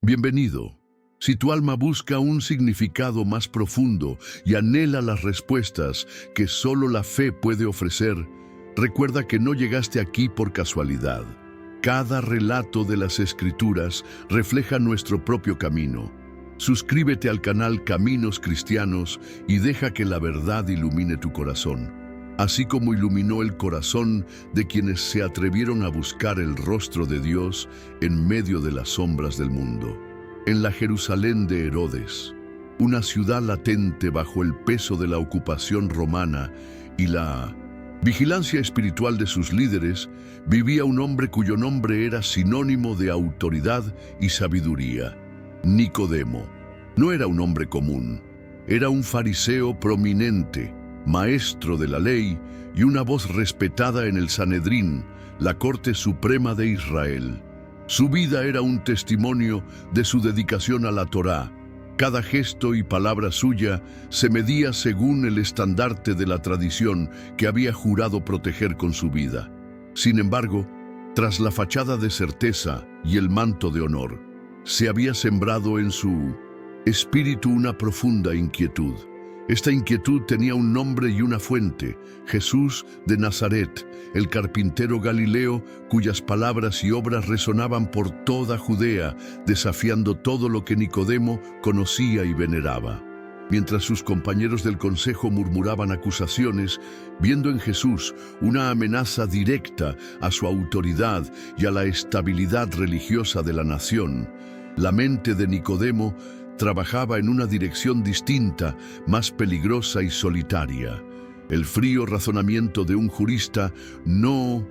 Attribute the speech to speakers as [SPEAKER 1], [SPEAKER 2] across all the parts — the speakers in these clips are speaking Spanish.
[SPEAKER 1] Bienvenido. Si tu alma busca un significado más profundo y anhela las respuestas que solo la fe puede ofrecer, recuerda que no llegaste aquí por casualidad. Cada relato de las Escrituras refleja nuestro propio camino. Suscríbete al canal Caminos Cristianos y deja que la verdad ilumine tu corazón, así como iluminó el corazón de quienes se atrevieron a buscar el rostro de Dios en medio de las sombras del mundo. En la Jerusalén de Herodes, una ciudad latente bajo el peso de la ocupación romana y la vigilancia espiritual de sus líderes, vivía un hombre cuyo nombre era sinónimo de autoridad y sabiduría: Nicodemo. No era un hombre común, era un fariseo prominente, maestro de la ley y una voz respetada en el Sanedrín, la Corte Suprema de Israel. Su vida era un testimonio de su dedicación a la Torá. Cada gesto y palabra suya se medía según el estandarte de la tradición que había jurado proteger con su vida. Sin embargo, tras la fachada de certeza y el manto de honor, se había sembrado en su espíritu una profunda inquietud. Esta inquietud tenía un nombre y una fuente: Jesús de Nazaret, el carpintero galileo, cuyas palabras y obras resonaban por toda Judea, desafiando todo lo que Nicodemo conocía y veneraba. Mientras sus compañeros del consejo murmuraban acusaciones, viendo en Jesús una amenaza directa a su autoridad y a la estabilidad religiosa de la nación, la mente de Nicodemo trabajaba en una dirección distinta, más peligrosa y solitaria. El frío razonamiento de un jurista no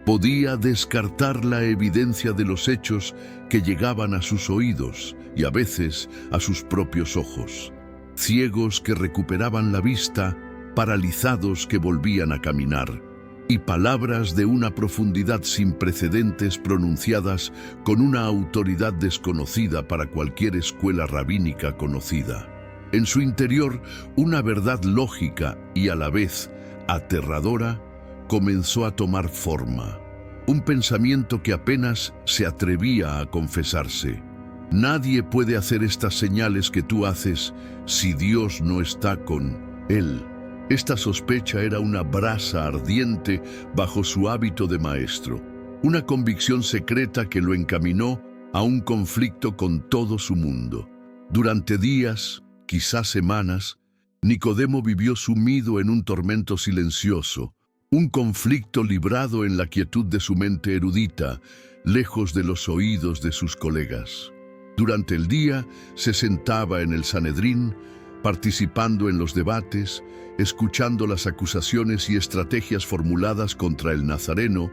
[SPEAKER 1] podía descartar la evidencia de los hechos que llegaban a sus oídos y a veces a sus propios ojos. Ciegos que recuperaban la vista, paralizados que volvían a caminar, y palabras de una profundidad sin precedentes pronunciadas con una autoridad desconocida para cualquier escuela rabínica conocida. En su interior, una verdad lógica y a la vez aterradora comenzó a tomar forma. Un pensamiento que apenas se atrevía a confesarse: nadie puede hacer estas señales que tú haces si Dios no está con él. Esta sospecha era una brasa ardiente bajo su hábito de maestro, una convicción secreta que lo encaminó a un conflicto con todo su mundo. Durante días, quizás semanas, Nicodemo vivió sumido en un tormento silencioso, un conflicto librado en la quietud de su mente erudita, lejos de los oídos de sus colegas. Durante el día se sentaba en el Sanedrín, participando en los debates, escuchando las acusaciones y estrategias formuladas contra el nazareno,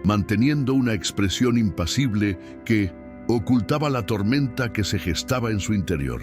[SPEAKER 1] manteniendo una expresión impasible que ocultaba la tormenta que se gestaba en su interior.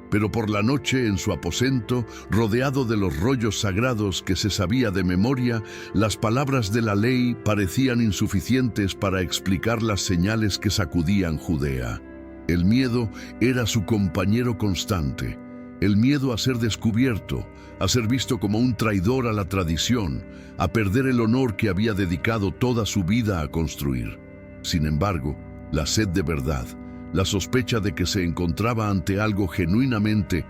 [SPEAKER 1] Pero por la noche, en su aposento, rodeado de los rollos sagrados que se sabía de memoria, las palabras de la ley parecían insuficientes para explicar las señales que sacudían Judea. El miedo era su compañero constante. El miedo a ser descubierto, a ser visto como un traidor a la tradición, a perder el honor que había dedicado toda su vida a construir. Sin embargo, la sed de verdad, la sospecha de que se encontraba ante algo genuinamente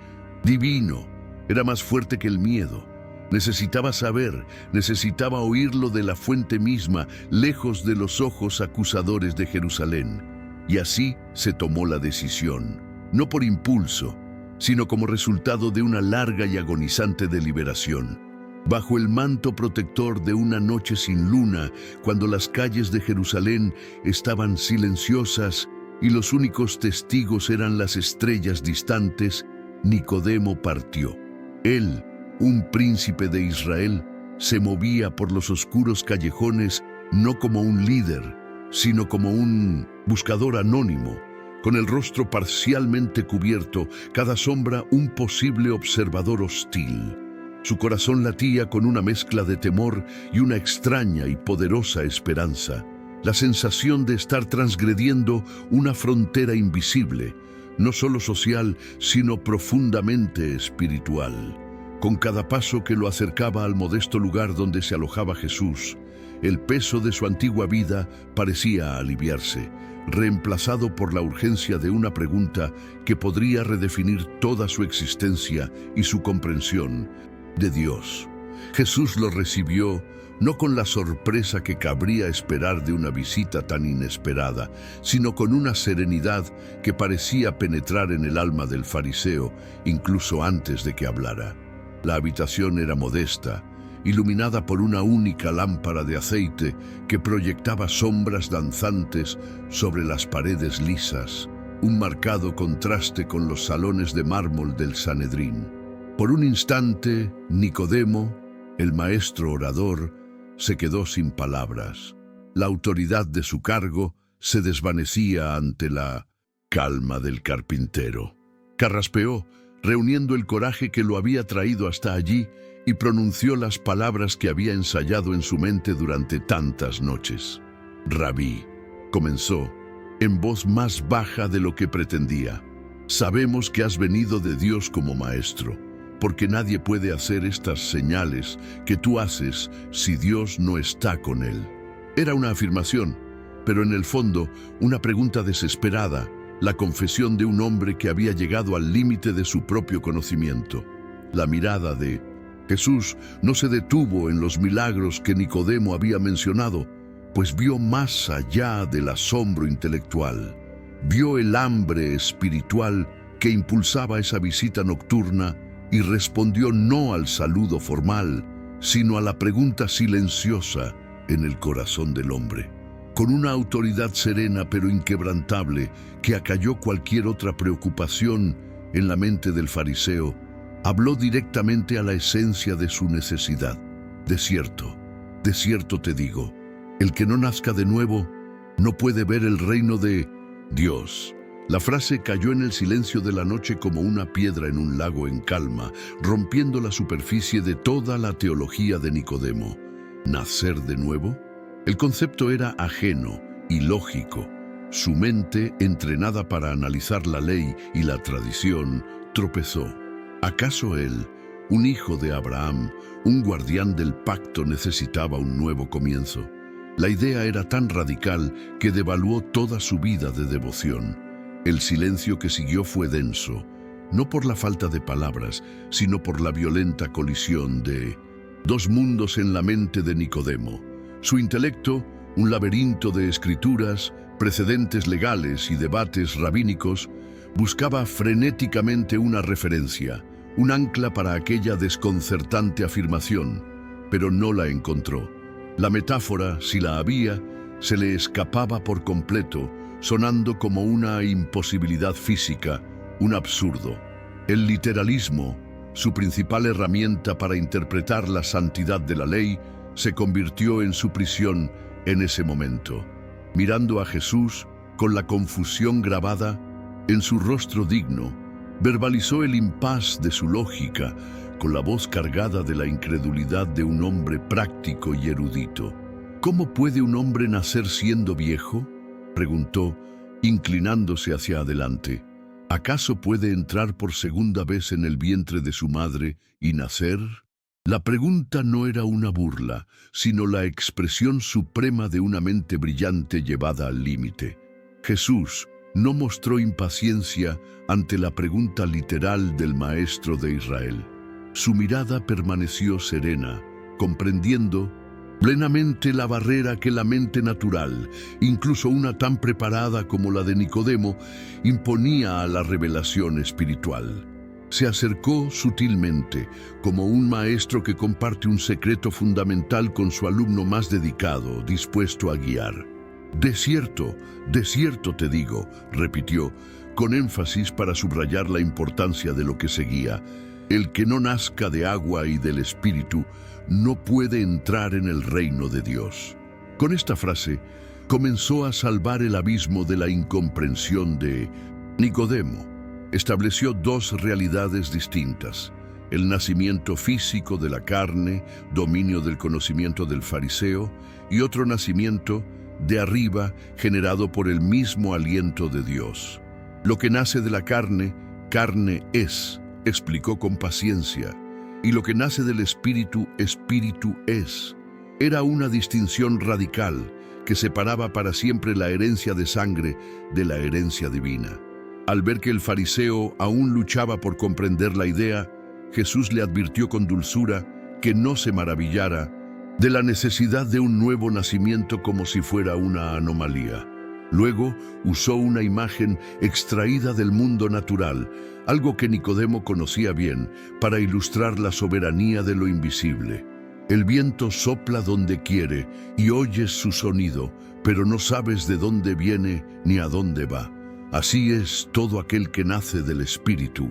[SPEAKER 1] divino, era más fuerte que el miedo. Necesitaba saber, necesitaba oírlo de la fuente misma, lejos de los ojos acusadores de Jerusalén. Y así se tomó la decisión, no por impulso, sino como resultado de una larga y agonizante deliberación. Bajo el manto protector de una noche sin luna, cuando las calles de Jerusalén estaban silenciosas y los únicos testigos eran las estrellas distantes, Nicodemo partió. Él, un príncipe de Israel, se movía por los oscuros callejones no como un líder, sino como un buscador anónimo, con el rostro parcialmente cubierto, cada sombra un posible observador hostil. Su corazón latía con una mezcla de temor y una extraña y poderosa esperanza, la sensación de estar transgrediendo una frontera invisible, no solo social, sino profundamente espiritual. Con cada paso que lo acercaba al modesto lugar donde se alojaba Jesús, el peso de su antigua vida parecía aliviarse. reemplazado por la urgencia de una pregunta que podría redefinir toda su existencia y su comprensión de Dios. Jesús lo recibió no con la sorpresa que cabría esperar de una visita tan inesperada, sino con una serenidad que parecía penetrar en el alma del fariseo incluso antes de que hablara. La habitación era modesta, iluminada por una única lámpara de aceite que proyectaba sombras danzantes sobre las paredes lisas, un marcado contraste con los salones de mármol del Sanedrín. Por un instante, Nicodemo, el maestro orador, se quedó sin palabras. La autoridad de su cargo se desvanecía ante la calma del carpintero. Carraspeó, reuniendo el coraje que lo había traído hasta allí, y pronunció las palabras que había ensayado en su mente durante tantas noches. «Rabí», comenzó, en voz más baja de lo que pretendía, «sabemos que has venido de Dios como maestro, porque nadie puede hacer estas señales que tú haces si Dios no está con él». Era una afirmación, pero en el fondo una pregunta desesperada, la confesión de un hombre que había llegado al límite de su propio conocimiento. La mirada de Jesús no se detuvo en los milagros que Nicodemo había mencionado, pues vio más allá del asombro intelectual. Vio el hambre espiritual que impulsaba esa visita nocturna y respondió no al saludo formal, sino a la pregunta silenciosa en el corazón del hombre. Con una autoridad serena pero inquebrantable que acalló cualquier otra preocupación en la mente del fariseo, habló directamente a la esencia de su necesidad. De cierto te digo, el que no nazca de nuevo no puede ver el reino de Dios. La frase cayó en el silencio de la noche como una piedra en un lago en calma, rompiendo la superficie de toda la teología de Nicodemo. ¿Nacer de nuevo? El concepto era ajeno, ilógico. Su mente, entrenada para analizar la ley y la tradición, tropezó. ¿Acaso él, un hijo de Abraham, un guardián del pacto, necesitaba un nuevo comienzo? La idea era tan radical que devaluó toda su vida de devoción. El silencio que siguió fue denso, no por la falta de palabras, sino por la violenta colisión de dos mundos en la mente de Nicodemo. Su intelecto, un laberinto de escrituras, precedentes legales y debates rabínicos, buscaba frenéticamente una referencia, un ancla para aquella desconcertante afirmación, pero no la encontró. La metáfora, si la había, se le escapaba por completo, sonando como una imposibilidad física, un absurdo. El literalismo, su principal herramienta para interpretar la santidad de la ley, se convirtió en su prisión en ese momento. Mirando a Jesús, con la confusión grabada en su rostro digno, verbalizó el impas de su lógica, con la voz cargada de la incredulidad de un hombre práctico y erudito. ¿Cómo puede un hombre nacer siendo viejo?, preguntó, inclinándose hacia adelante. ¿Acaso puede entrar por segunda vez en el vientre de su madre y nacer? La pregunta no era una burla, sino la expresión suprema de una mente brillante llevada al límite. Jesús no mostró impaciencia ante la pregunta literal del maestro de Israel. Su mirada permaneció serena, comprendiendo plenamente la barrera que la mente natural, incluso una tan preparada como la de Nicodemo, imponía a la revelación espiritual. Se acercó sutilmente, como un maestro que comparte un secreto fundamental con su alumno más dedicado, dispuesto a guiar. De cierto te digo», repitió, con énfasis para subrayar la importancia de lo que seguía, «el que no nazca de agua y del Espíritu no puede entrar en el reino de Dios». Con esta frase comenzó a salvar el abismo de la incomprensión de Nicodemo. Estableció dos realidades distintas: el nacimiento físico de la carne, dominio del conocimiento del fariseo, y otro nacimiento de arriba, generado por el mismo aliento de Dios. Lo que nace de la carne, carne es, explicó con paciencia, y lo que nace del espíritu, espíritu es. Era una distinción radical que separaba para siempre la herencia de sangre de la herencia divina. Al ver que el fariseo aún luchaba por comprender la idea, Jesús le advirtió con dulzura que no se maravillara de la necesidad de un nuevo nacimiento como si fuera una anomalía. Luego usó una imagen extraída del mundo natural, algo que Nicodemo conocía bien, para ilustrar la soberanía de lo invisible. El viento sopla donde quiere y oyes su sonido, pero no sabes de dónde viene ni a dónde va. Así es todo aquel que nace del Espíritu.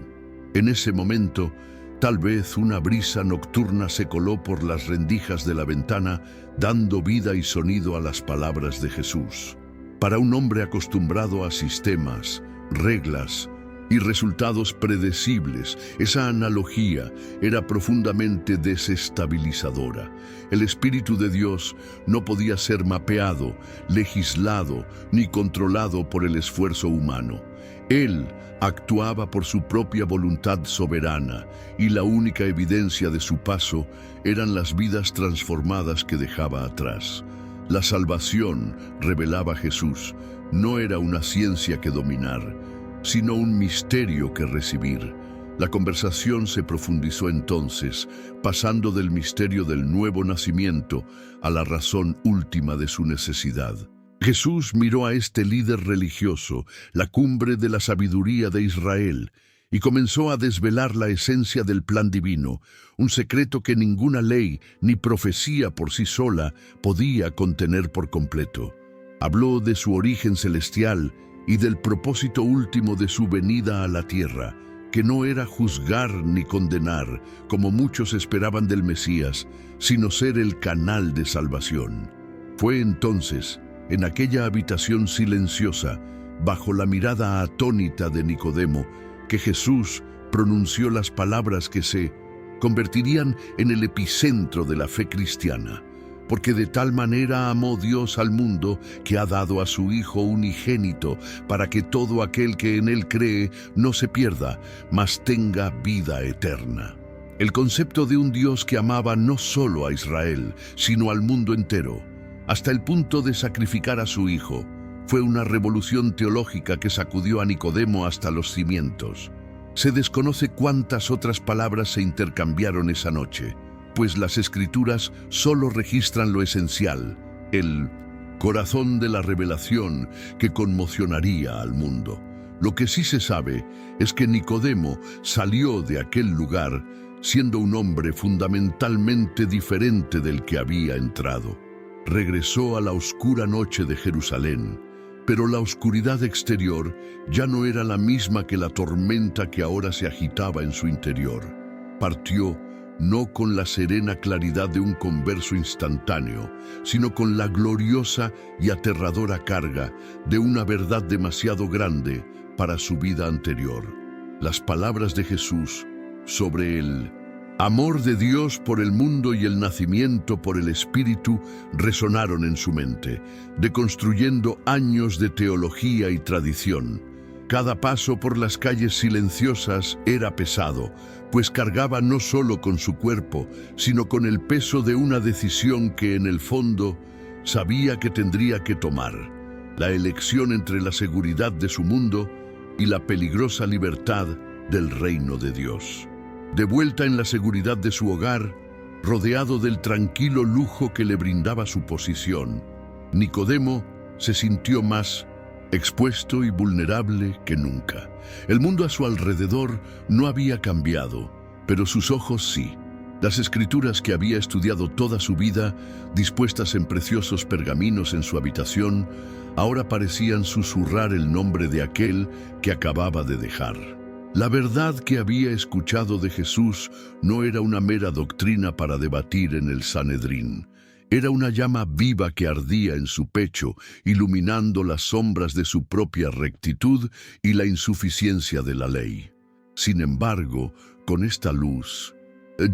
[SPEAKER 1] En ese momento, tal vez una brisa nocturna se coló por las rendijas de la ventana, dando vida y sonido a las palabras de Jesús. Para un hombre acostumbrado a sistemas, reglas y resultados predecibles, esa analogía era profundamente desestabilizadora. El Espíritu de Dios no podía ser mapeado, legislado ni controlado por el esfuerzo humano. Él actuaba por su propia voluntad soberana, y la única evidencia de su paso eran las vidas transformadas que dejaba atrás. La salvación, revelaba Jesús, no era una ciencia que dominar, sino un misterio que recibir. La conversación se profundizó entonces, pasando del misterio del nuevo nacimiento a la razón última de su necesidad. Jesús miró a este líder religioso, la cumbre de la sabiduría de Israel, y comenzó a desvelar la esencia del plan divino, un secreto que ninguna ley ni profecía por sí sola podía contener por completo. Habló de su origen celestial y del propósito último de su venida a la tierra, que no era juzgar ni condenar, como muchos esperaban del Mesías, sino ser el canal de salvación. Fue entonces, en aquella habitación silenciosa, bajo la mirada atónita de Nicodemo, que Jesús pronunció las palabras que se convertirían en el epicentro de la fe cristiana. Porque de tal manera amó Dios al mundo que ha dado a su Hijo unigénito, para que todo aquel que en Él cree no se pierda, mas tenga vida eterna. El concepto de un Dios que amaba no solo a Israel, sino al mundo entero, hasta el punto de sacrificar a su Hijo, fue una revolución teológica que sacudió a Nicodemo hasta los cimientos. Se desconoce cuántas otras palabras se intercambiaron esa noche, pues las Escrituras solo registran lo esencial, el corazón de la revelación que conmocionaría al mundo. Lo que sí se sabe es que Nicodemo salió de aquel lugar siendo un hombre fundamentalmente diferente del que había entrado. Regresó a la oscura noche de Jerusalén, pero la oscuridad exterior ya no era la misma que la tormenta que ahora se agitaba en su interior. Partió no con la serena claridad de un converso instantáneo, sino con la gloriosa y aterradora carga de una verdad demasiado grande para su vida anterior. Las palabras de Jesús sobre el amor de Dios por el mundo y el nacimiento por el Espíritu resonaron en su mente, deconstruyendo años de teología y tradición. Cada paso por las calles silenciosas era pesado, pues cargaba no solo con su cuerpo, sino con el peso de una decisión que en el fondo sabía que tendría que tomar: la elección entre la seguridad de su mundo y la peligrosa libertad del reino de Dios. De vuelta en la seguridad de su hogar, rodeado del tranquilo lujo que le brindaba su posición, Nicodemo se sintió más expuesto y vulnerable que nunca. El mundo a su alrededor no había cambiado, pero sus ojos sí. Las Escrituras que había estudiado toda su vida, dispuestas en preciosos pergaminos en su habitación, ahora parecían susurrar el nombre de aquel que acababa de dejar. La verdad que había escuchado de Jesús no era una mera doctrina para debatir en el Sanedrín. Era una llama viva que ardía en su pecho, iluminando las sombras de su propia rectitud y la insuficiencia de la ley. Sin embargo, con esta luz,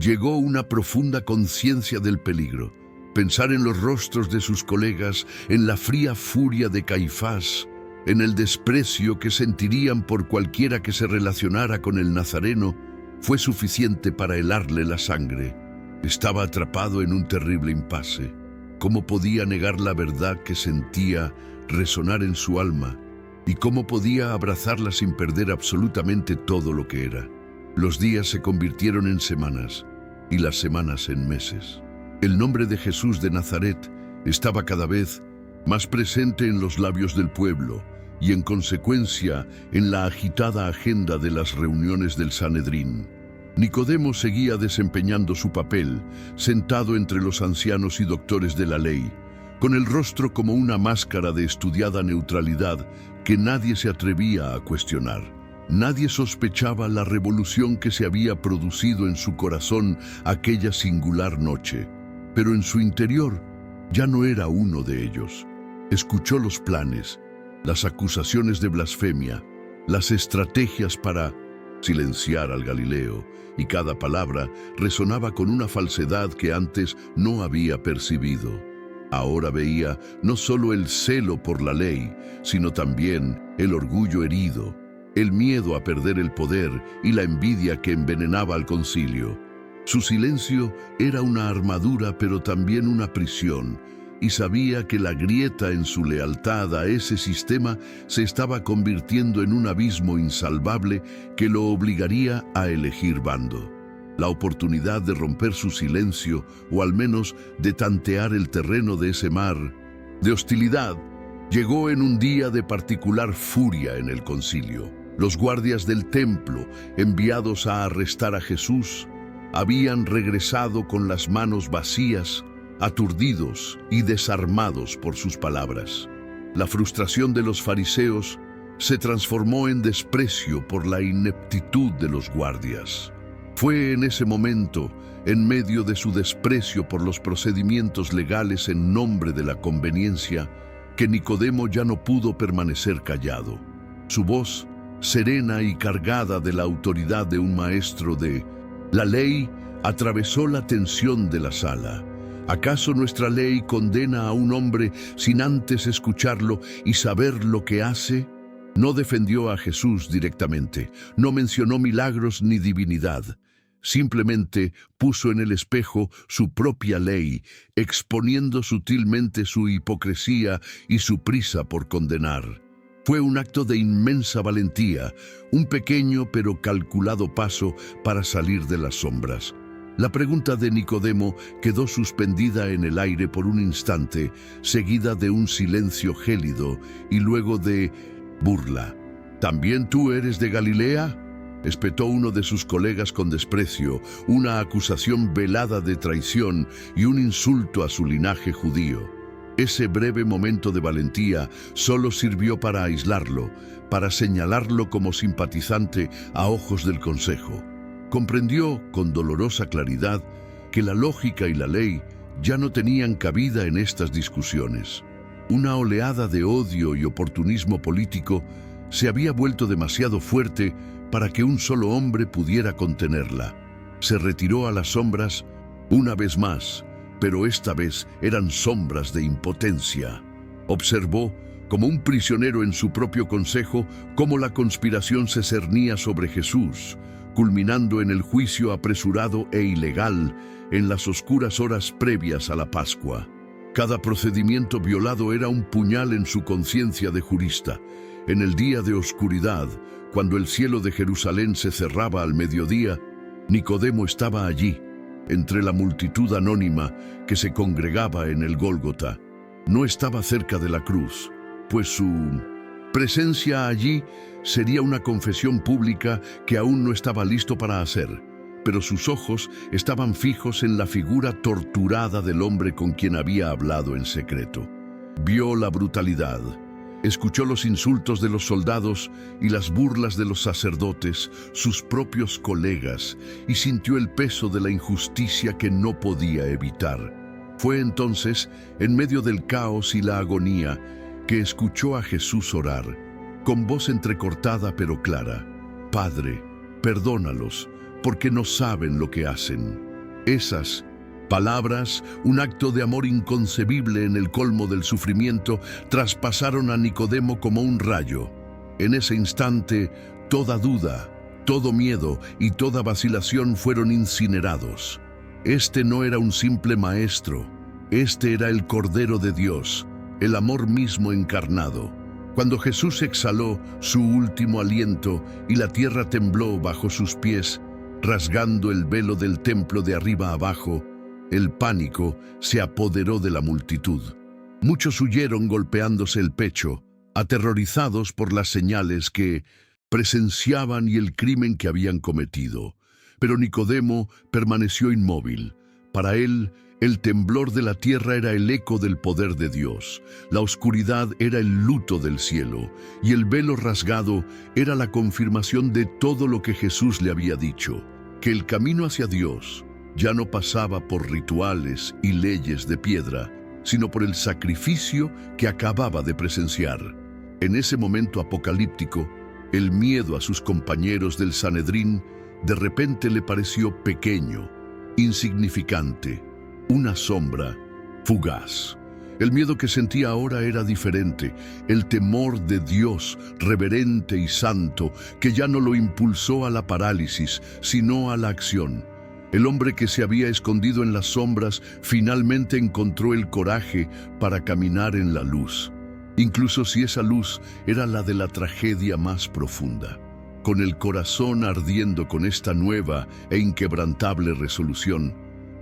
[SPEAKER 1] llegó una profunda conciencia del peligro. Pensar en los rostros de sus colegas, en la fría furia de Caifás, en el desprecio que sentirían por cualquiera que se relacionara con el Nazareno, fue suficiente para helarle la sangre. Estaba atrapado en un terrible impasse. ¿Cómo podía negar la verdad que sentía resonar en su alma? ¿Y cómo podía abrazarla sin perder absolutamente todo lo que era? Los días se convirtieron en semanas y las semanas en meses. El nombre de Jesús de Nazaret estaba cada vez más presente en los labios del pueblo y en consecuencia en la agitada agenda de las reuniones del Sanedrín. Nicodemo seguía desempeñando su papel, sentado entre los ancianos y doctores de la ley, con el rostro como una máscara de estudiada neutralidad que nadie se atrevía a cuestionar. Nadie sospechaba la revolución que se había producido en su corazón aquella singular noche, pero en su interior ya no era uno de ellos. Escuchó los planes, las acusaciones de blasfemia, las estrategias para silenciar al Galileo, y cada palabra resonaba con una falsedad que antes no había percibido. Ahora veía no solo el celo por la ley, sino también el orgullo herido, el miedo a perder el poder y la envidia que envenenaba al concilio. Su silencio era una armadura, pero también una prisión, y sabía que la grieta en su lealtad a ese sistema se estaba convirtiendo en un abismo insalvable que lo obligaría a elegir bando. La oportunidad de romper su silencio, o al menos de tantear el terreno de ese mar de hostilidad, llegó en un día de particular furia en el concilio. Los guardias del templo, enviados a arrestar a Jesús, habían regresado con las manos vacías, aturdidos y desarmados por sus palabras. La frustración de los fariseos se transformó en desprecio por la ineptitud de los guardias. Fue en ese momento, en medio de su desprecio por los procedimientos legales en nombre de la conveniencia, que Nicodemo ya no pudo permanecer callado. Su voz, serena y cargada de la autoridad de un maestro de la ley, atravesó la tensión de la sala. ¿Acaso nuestra ley condena a un hombre sin antes escucharlo y saber lo que hace? No defendió a Jesús directamente, no mencionó milagros ni divinidad. Simplemente puso en el espejo su propia ley, exponiendo sutilmente su hipocresía y su prisa por condenar. Fue un acto de inmensa valentía, un pequeño pero calculado paso para salir de las sombras. La pregunta de Nicodemo quedó suspendida en el aire por un instante, seguida de un silencio gélido y luego de burla. ¿También tú eres de Galilea?, espetó uno de sus colegas con desprecio, una acusación velada de traición y un insulto a su linaje judío. Ese breve momento de valentía solo sirvió para aislarlo, para señalarlo como simpatizante a ojos del consejo. Comprendió con dolorosa claridad que la lógica y la ley ya no tenían cabida en estas discusiones. Una oleada de odio y oportunismo político se había vuelto demasiado fuerte para que un solo hombre pudiera contenerla. Se retiró a las sombras una vez más, pero esta vez eran sombras de impotencia. Observó, como un prisionero en su propio consejo, cómo la conspiración se cernía sobre Jesús, culminando en el juicio apresurado e ilegal en las oscuras horas previas a la Pascua. Cada procedimiento violado era un puñal en su conciencia de jurista. En el día de oscuridad, cuando el cielo de Jerusalén se cerraba al mediodía, Nicodemo estaba allí, entre la multitud anónima que se congregaba en el Gólgota. No estaba cerca de la cruz, pues su presencia allí sería una confesión pública que aún no estaba listo para hacer, pero sus ojos estaban fijos en la figura torturada del hombre con quien había hablado en secreto. Vio la brutalidad, escuchó los insultos de los soldados y las burlas de los sacerdotes, sus propios colegas, y sintió el peso de la injusticia que no podía evitar. Fue entonces, en medio del caos y la agonía, que escuchó a Jesús orar, con voz entrecortada pero clara: «Padre, perdónalos, porque no saben lo que hacen». Esas palabras, un acto de amor inconcebible en el colmo del sufrimiento, traspasaron a Nicodemo como un rayo. En ese instante, toda duda, todo miedo y toda vacilación fueron incinerados. Este no era un simple maestro, Este era el Cordero de Dios, el amor mismo encarnado. Cuando Jesús exhaló su último aliento y la tierra tembló bajo sus pies, rasgando el velo del templo de arriba abajo, el pánico se apoderó de la multitud. Muchos huyeron golpeándose el pecho, aterrorizados por las señales que presenciaban y el crimen que habían cometido. Pero Nicodemo permaneció inmóvil. Para él, el temblor de la tierra era el eco del poder de Dios, la oscuridad era el luto del cielo, y el velo rasgado era la confirmación de todo lo que Jesús le había dicho, que el camino hacia Dios ya no pasaba por rituales y leyes de piedra, sino por el sacrificio que acababa de presenciar. En ese momento apocalíptico, el miedo a sus compañeros del Sanedrín de repente le pareció pequeño, insignificante, una sombra fugaz. El miedo que sentía ahora era diferente, el temor de Dios, reverente y santo, que ya no lo impulsó a la parálisis, sino a la acción. El hombre que se había escondido en las sombras finalmente encontró el coraje para caminar en la luz, incluso si esa luz era la de la tragedia más profunda. Con el corazón ardiendo con esta nueva e inquebrantable resolución,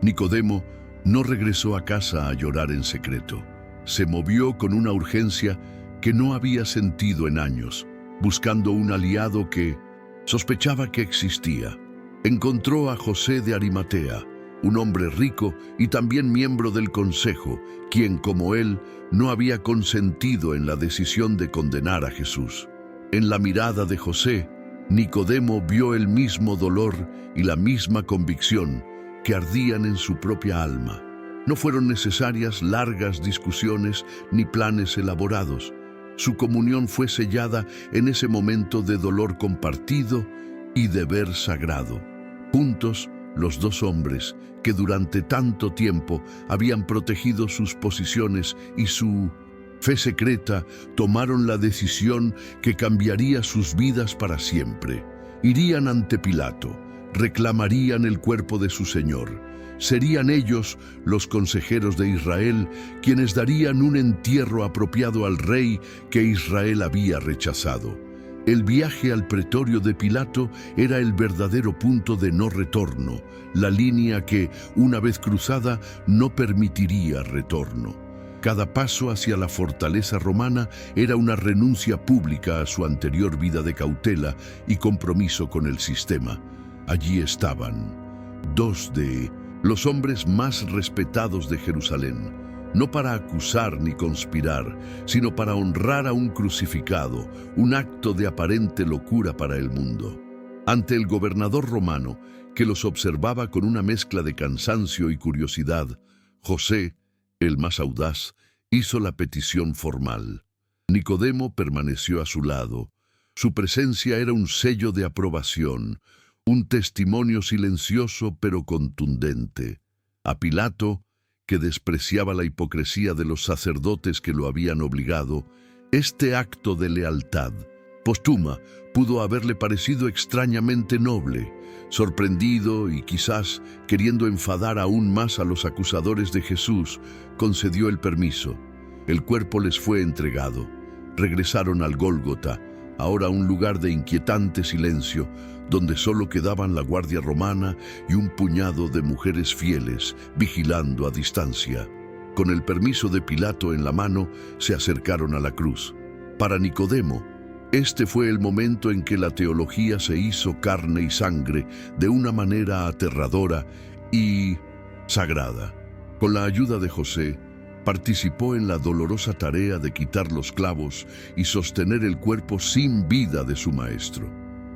[SPEAKER 1] Nicodemo no regresó a casa a llorar en secreto. Se movió con una urgencia que no había sentido en años, buscando un aliado que sospechaba que existía. Encontró a José de Arimatea, un hombre rico y también miembro del consejo, quien, como él, no había consentido en la decisión de condenar a Jesús. En la mirada de José, Nicodemo vio el mismo dolor y la misma convicción que ardían en su propia alma. No fueron necesarias largas discusiones ni planes elaborados. Su comunión fue sellada en ese momento de dolor compartido y deber sagrado. Juntos, los dos hombres, que durante tanto tiempo habían protegido sus posiciones y su fe secreta, tomaron la decisión que cambiaría sus vidas para siempre. Irían ante Pilato, reclamarían el cuerpo de su Señor. Serían ellos, los consejeros de Israel, quienes darían un entierro apropiado al rey que Israel había rechazado. El viaje al pretorio de Pilato era el verdadero punto de no retorno, la línea que, una vez cruzada, no permitiría retorno. Cada paso hacia la fortaleza romana era una renuncia pública a su anterior vida de cautela y compromiso con el sistema. Allí estaban dos de los hombres más respetados de Jerusalén, no para acusar ni conspirar, sino para honrar a un crucificado, un acto de aparente locura para el mundo. Ante el gobernador romano, que los observaba con una mezcla de cansancio y curiosidad, José, el más audaz, hizo la petición formal. Nicodemo permaneció a su lado. Su presencia era un sello de aprobación, un testimonio silencioso pero contundente. A Pilato, que despreciaba la hipocresía de los sacerdotes que lo habían obligado, este acto de lealtad póstuma pudo haberle parecido extrañamente noble. Sorprendido y quizás queriendo enfadar aún más a los acusadores de Jesús, concedió el permiso. El cuerpo les fue entregado. Regresaron al Gólgota, ahora un lugar de inquietante silencio, donde solo quedaban la guardia romana y un puñado de mujeres fieles, vigilando a distancia. Con el permiso de Pilato en la mano, se acercaron a la cruz. Para Nicodemo, este fue el momento en que la teología se hizo carne y sangre de una manera aterradora y sagrada. Con la ayuda de José, participó en la dolorosa tarea de quitar los clavos y sostener el cuerpo sin vida de su maestro.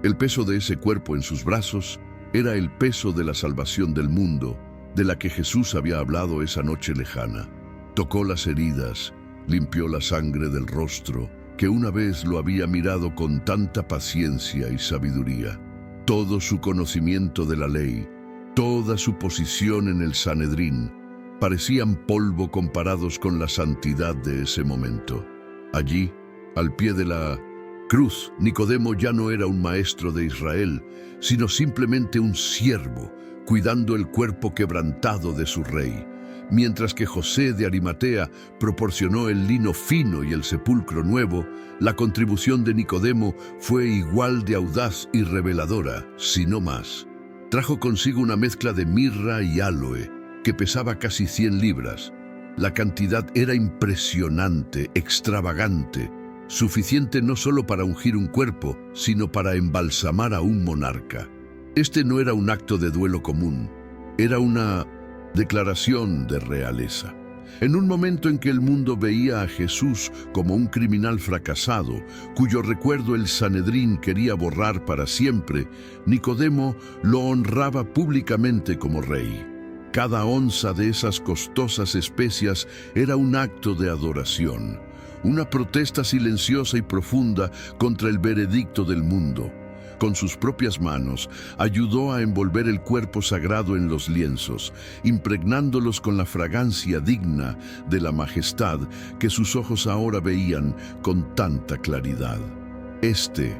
[SPEAKER 1] El peso de ese cuerpo en sus brazos era el peso de la salvación del mundo, de la que Jesús había hablado esa noche lejana. Tocó las heridas, limpió la sangre del rostro, que una vez lo había mirado con tanta paciencia y sabiduría. Todo su conocimiento de la ley, toda su posición en el Sanedrín, parecían polvo comparados con la santidad de ese momento. Allí, al pie de la cruz, Nicodemo ya no era un maestro de Israel, sino simplemente un siervo, cuidando el cuerpo quebrantado de su rey. Mientras que José de Arimatea proporcionó el lino fino y el sepulcro nuevo, la contribución de Nicodemo fue igual de audaz y reveladora, si no más. Trajo consigo una mezcla de mirra y áloe, que pesaba casi 100 libras. La cantidad era impresionante, extravagante, suficiente no solo para ungir un cuerpo, sino para embalsamar a un monarca. Este no era un acto de duelo común, era una declaración de realeza. En un momento en que el mundo veía a Jesús como un criminal fracasado, cuyo recuerdo el Sanedrín quería borrar para siempre, Nicodemo lo honraba públicamente como rey. Cada onza de esas costosas especias era un acto de adoración, una protesta silenciosa y profunda contra el veredicto del mundo. Con sus propias manos, ayudó a envolver el cuerpo sagrado en los lienzos, impregnándolos con la fragancia digna de la majestad que sus ojos ahora veían con tanta claridad. Este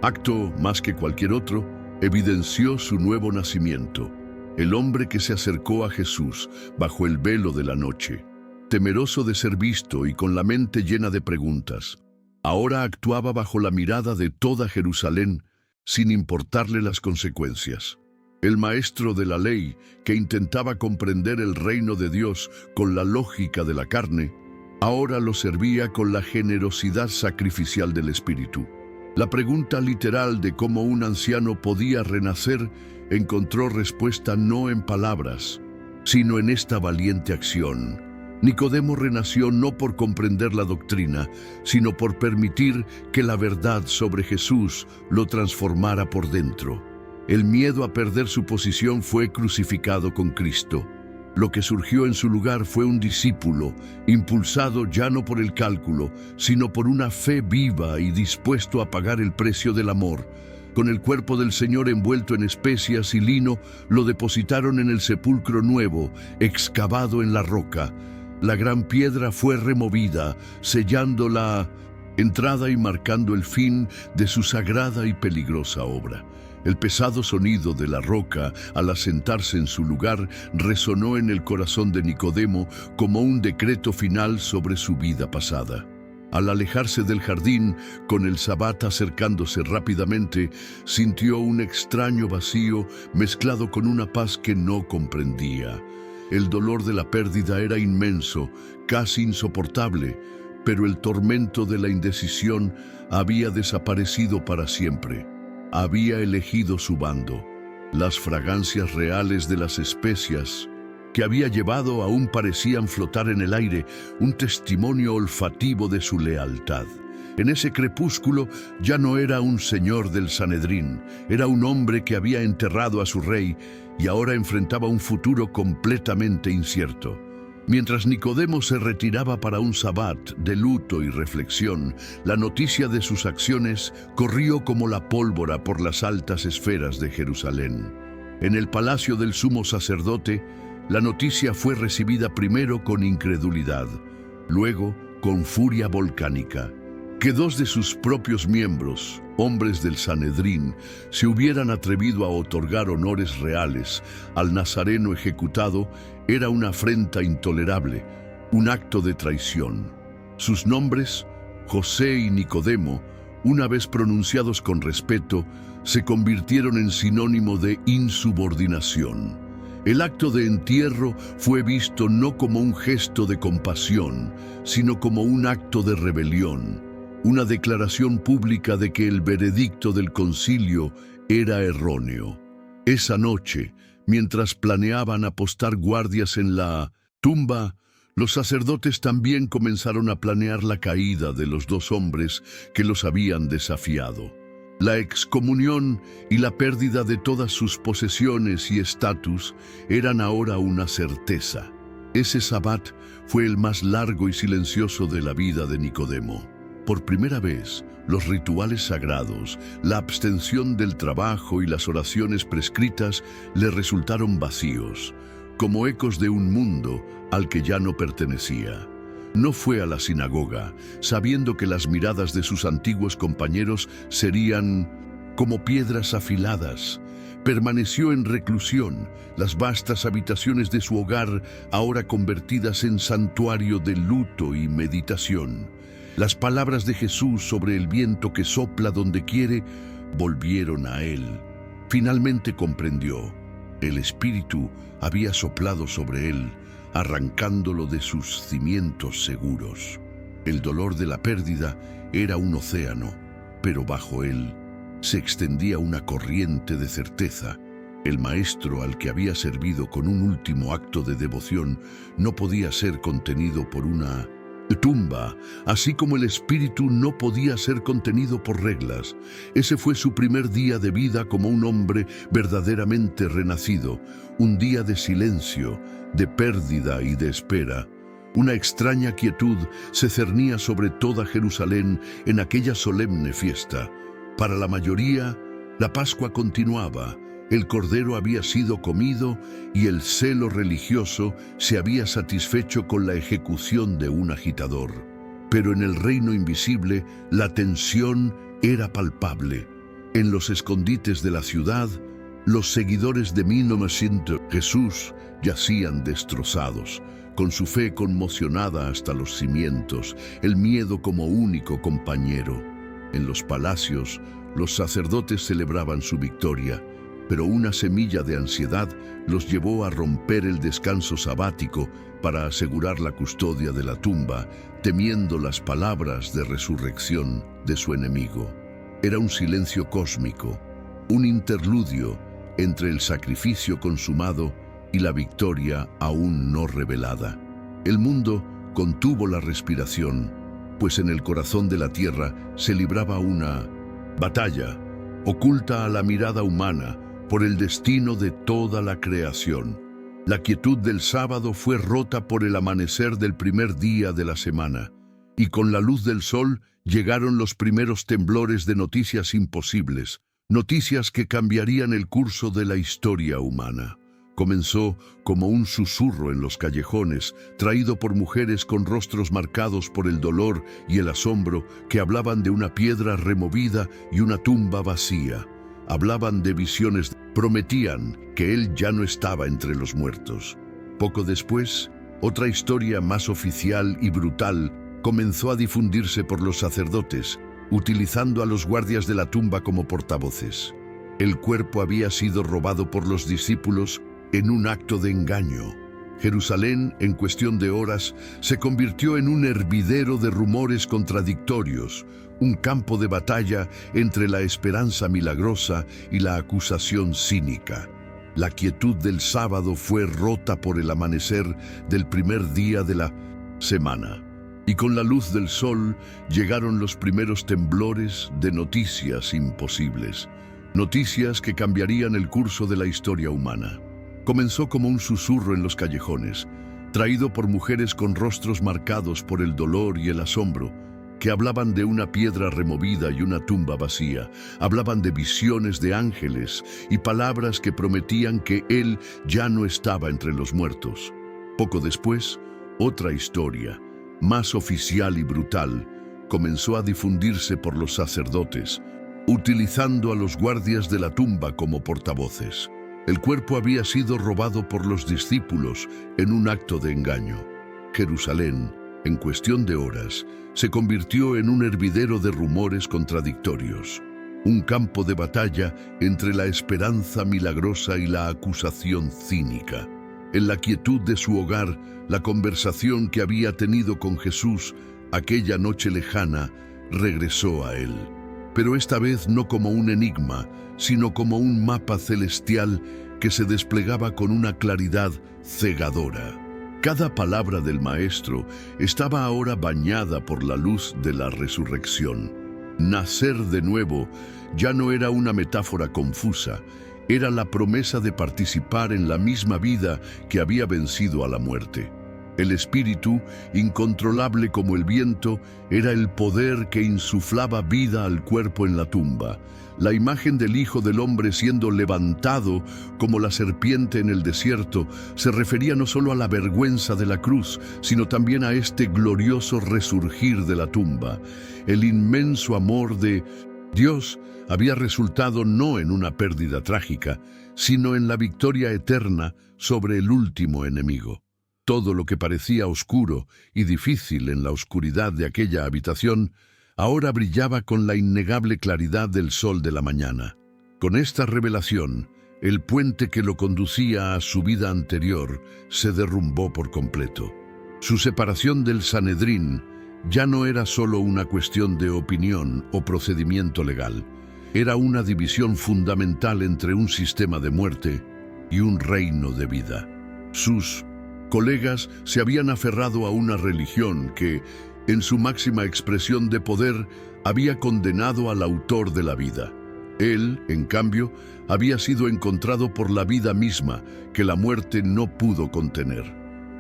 [SPEAKER 1] acto, más que cualquier otro, evidenció su nuevo nacimiento, el hombre que se acercó a Jesús bajo el velo de la noche, temeroso de ser visto y con la mente llena de preguntas. Ahora actuaba bajo la mirada de toda Jerusalén, sin importarle las consecuencias. El maestro de la ley, que intentaba comprender el reino de Dios con la lógica de la carne, ahora lo servía con la generosidad sacrificial del Espíritu. La pregunta literal de cómo un anciano podía renacer encontró respuesta no en palabras, sino en esta valiente acción. Nicodemo renació no por comprender la doctrina, sino por permitir que la verdad sobre Jesús lo transformara por dentro. El miedo a perder su posición fue crucificado con Cristo. Lo que surgió en su lugar fue un discípulo, impulsado ya no por el cálculo, sino por una fe viva y dispuesto a pagar el precio del amor. Con el cuerpo del Señor envuelto en especias y lino, lo depositaron en el sepulcro nuevo, excavado en la roca. La gran piedra fue removida, sellando la entrada y marcando el fin de su sagrada y peligrosa obra. El pesado sonido de la roca, al asentarse en su lugar, resonó en el corazón de Nicodemo como un decreto final sobre su vida pasada. Al alejarse del jardín, con el sabbat acercándose rápidamente, sintió un extraño vacío mezclado con una paz que no comprendía. El dolor de la pérdida era inmenso, casi insoportable, pero el tormento de la indecisión había desaparecido para siempre. Había elegido su bando. Las fragancias reales de las especias que había llevado aún parecían flotar en el aire, un testimonio olfativo de su lealtad. En ese crepúsculo ya no era un señor del Sanedrín, era un hombre que había enterrado a su rey y ahora enfrentaba un futuro completamente incierto. Mientras Nicodemo se retiraba para un sabbat de luto y reflexión, la noticia de sus acciones corrió como la pólvora por las altas esferas de Jerusalén. En el palacio del sumo sacerdote, la noticia fue recibida primero con incredulidad, luego con furia volcánica. Que dos de sus propios miembros, hombres del Sanedrín, se hubieran atrevido a otorgar honores reales al nazareno ejecutado era una afrenta intolerable, un acto de traición. Sus nombres, José y Nicodemo, una vez pronunciados con respeto, se convirtieron en sinónimo de insubordinación. El acto de entierro fue visto no como un gesto de compasión, sino como un acto de rebelión. Una declaración pública de que el veredicto del concilio era erróneo. Esa noche, mientras planeaban apostar guardias en la tumba, los sacerdotes también comenzaron a planear la caída de los dos hombres que los habían desafiado. La excomunión y la pérdida de todas sus posesiones y estatus eran ahora una certeza. Ese sabbat fue el más largo y silencioso de la vida de Nicodemo. Por primera vez, los rituales sagrados, la abstención del trabajo y las oraciones prescritas le resultaron vacíos, como ecos de un mundo al que ya no pertenecía. No fue a la sinagoga, sabiendo que las miradas de sus antiguos compañeros serían como piedras afiladas, Permaneció en reclusión, las vastas habitaciones de su hogar ahora convertidas en santuario de luto y meditación. Las palabras de Jesús sobre el viento que sopla donde quiere volvieron a él. Finalmente comprendió. El Espíritu había soplado sobre él, arrancándolo de sus cimientos seguros. El dolor de la pérdida era un océano, pero bajo él se extendía una corriente de certeza. El maestro al que había servido con un último acto de devoción no podía ser contenido por una tumba, así como el espíritu no podía ser contenido por reglas. Ese fue su primer día de vida como un hombre verdaderamente renacido, un día de silencio, de pérdida y de espera. Una extraña quietud se cernía sobre toda Jerusalén en aquella solemne fiesta. Para la mayoría, la Pascua continuaba, el cordero había sido comido y el celo religioso se había satisfecho con la ejecución de un agitador. Pero en el reino invisible, la tensión era palpable. En los escondites de la ciudad, los seguidores de Jesús yacían destrozados, con su fe conmocionada hasta los cimientos, el miedo como único compañero. En los palacios, los sacerdotes celebraban su victoria, pero una semilla de ansiedad los llevó a romper el descanso sabático para asegurar la custodia de la tumba, temiendo las palabras de resurrección de su enemigo. Era un silencio cósmico, un interludio entre el sacrificio consumado y la victoria aún no revelada. El mundo contuvo la respiración, pues en el corazón de la tierra se libraba una batalla, oculta a la mirada humana, por el destino de toda la creación. La quietud del sábado fue rota por el amanecer del primer día de la semana, y con la luz del sol llegaron los primeros temblores de noticias imposibles, noticias que cambiarían el curso de la historia humana. Comenzó como un susurro en los callejones, traído por mujeres con rostros marcados por el dolor y el asombro, que hablaban de una piedra removida y una tumba vacía. Hablaban de visiones, prometían que él ya no estaba entre los muertos. Poco después, otra historia más oficial y brutal comenzó a difundirse por los sacerdotes, utilizando a los guardias de la tumba como portavoces. El cuerpo había sido robado por los discípulos en un acto de engaño. Jerusalén, en cuestión de horas, se convirtió en un hervidero de rumores contradictorios, un campo de batalla entre la esperanza milagrosa y la acusación cínica. La quietud del sábado fue rota por el amanecer del primer día de la semana, y con la luz del sol llegaron los primeros temblores de noticias imposibles, noticias que cambiarían el curso de la historia humana. Comenzó como un susurro en los callejones, traído por mujeres con rostros marcados por el dolor y el asombro, que hablaban de una piedra removida y una tumba vacía, hablaban de visiones de ángeles y palabras que prometían que él ya no estaba entre los muertos. Poco después, otra historia, más oficial y brutal, comenzó a difundirse por los sacerdotes, utilizando a los guardias de la tumba como portavoces. El cuerpo había sido robado por los discípulos en un acto de engaño. Jerusalén, en cuestión de horas, se convirtió en un hervidero de rumores contradictorios, un campo de batalla entre la esperanza milagrosa y la acusación cínica. En la quietud de su hogar, la conversación que había tenido con Jesús aquella noche lejana regresó a él. Pero esta vez no como un enigma, sino como un mapa celestial que se desplegaba con una claridad cegadora. Cada palabra del Maestro estaba ahora bañada por la luz de la resurrección. Nacer de nuevo ya no era una metáfora confusa, era la promesa de participar en la misma vida que había vencido a la muerte. El espíritu, incontrolable como el viento, era el poder que insuflaba vida al cuerpo en la tumba. La imagen del Hijo del Hombre siendo levantado como la serpiente en el desierto se refería no solo a la vergüenza de la cruz, sino también a este glorioso resurgir de la tumba. El inmenso amor de Dios había resultado no en una pérdida trágica, sino en la victoria eterna sobre el último enemigo. Todo lo que parecía oscuro y difícil en la oscuridad de aquella habitación, ahora brillaba con la innegable claridad del sol de la mañana. Con esta revelación, el puente que lo conducía a su vida anterior se derrumbó por completo. Su separación del Sanedrín ya no era solo una cuestión de opinión o procedimiento legal. Era una división fundamental entre un sistema de muerte y un reino de vida. Sus colegas se habían aferrado a una religión que, en su máxima expresión de poder, había condenado al autor de la vida. Él, en cambio, había sido encontrado por la vida misma que la muerte no pudo contener.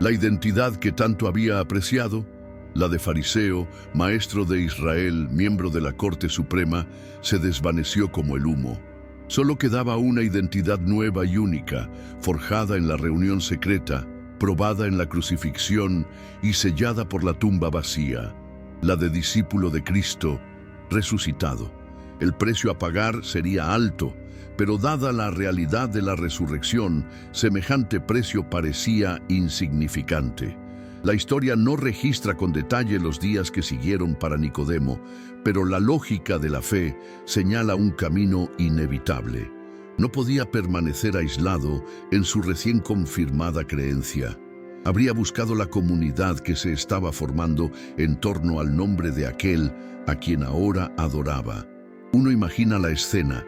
[SPEAKER 1] La identidad que tanto había apreciado, la de fariseo, maestro de Israel, miembro de la Corte Suprema, se desvaneció como el humo. Solo quedaba una identidad nueva y única, forjada en la reunión secreta, probada en la crucifixión y sellada por la tumba vacía, la de discípulo de Cristo, resucitado. El precio a pagar sería alto, pero dada la realidad de la resurrección, semejante precio parecía insignificante. La historia no registra con detalle los días que siguieron para Nicodemo, pero la lógica de la fe señala un camino inevitable. No podía permanecer aislado en su recién confirmada creencia. Habría buscado la comunidad que se estaba formando en torno al nombre de aquel a quien ahora adoraba. Uno imagina la escena: